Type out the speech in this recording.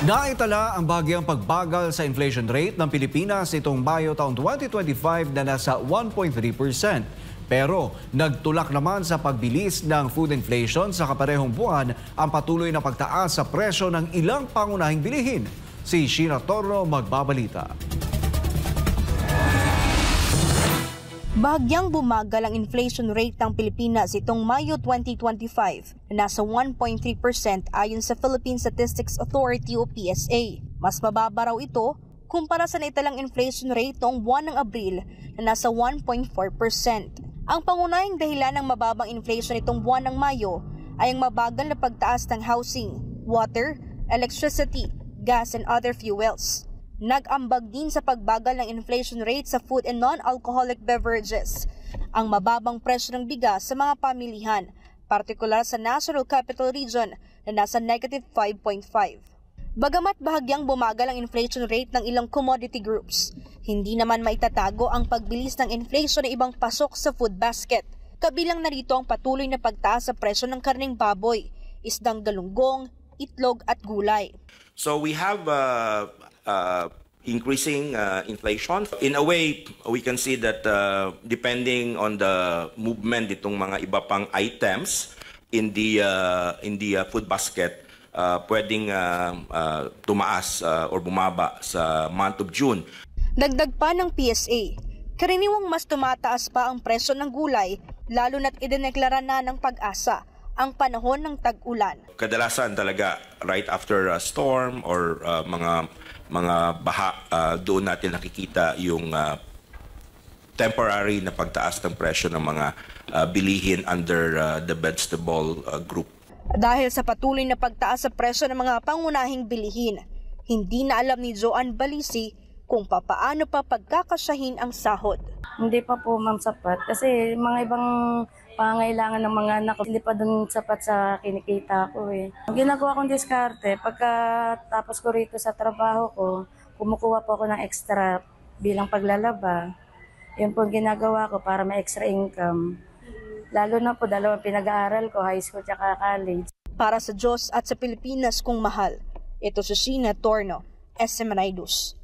Naitala ang bagyang pagbagal sa inflation rate ng Pilipinas itong Mayo taong 2025 na nasa 1.3%. Pero nagtulak naman sa pagbilis ng food inflation sa kaparehong buwan ang patuloy na pagtaas sa presyo ng ilang pangunahing bilihin. Si Sheena Torno magbabalita. Bahagyang bumagal ang inflation rate ng Pilipinas itong Mayo 2025 na nasa 1.3% ayon sa Philippine Statistics Authority o PSA. Mas mababa raw ito kumpara sa naitalang inflation rate noong buwan ng Abril na nasa 1.4%. Ang pangunahing dahilan ng mababang inflation itong buwan ng Mayo ay ang mabagal na pagtaas ng housing, water, electricity, gas and other fuels. Nag-ambag din sa pagbagal ng inflation rate sa food and non-alcoholic beverages ang mababang presyo ng bigas sa mga pamilihan, partikular sa National Capital Region na nasa negative 5.5. Bagamat bahagyang bumagal ang inflation rate ng ilang commodity groups, hindi naman maitatago ang pagbilis ng inflation ng ibang pasok sa food basket. Kabilang na rito ang patuloy na pagtaas sa presyo ng karneng baboy, isdang galunggong, itlog at gulay. So we have increasing inflation. In a way, we can see that depending on the movement itong mga iba pang items in the food basket, pwedeng tumaas or bumaba sa month of June. Dagdag pa ng PSA, karaniwang mas tumataas pa ang presyo ng gulay lalo na't idineklara na ng Pag-asa ang panahon ng tag-ulan. Kadalasan talaga right after a storm or mga baha, doon natin nakikita yung temporary na pagtaas ng presyo ng mga bilihin under the vegetable group. Dahil sa patuloy na pagtaas sa presyo ng mga pangunahing bilihin, hindi na alam ni Joanne Balisi kung papaano pa pagkakasyahin ang sahod. Hindi pa po ma'am sapat kasi mga ibang pangangailangan ng mga anak ko, hindi pa dun sapat sa kinikita ko eh. Ginagawa kong diskarte, pagkatapos ko rito sa trabaho ko, kumukuha po ako ng extra bilang paglalaba. Yun po ginagawa ko para may extra income. Lalo na po dalawang pinag-aaral ko, high school at college. Para sa Diyos at sa Pilipinas kong mahal, ito si Sheena Torno, SM News.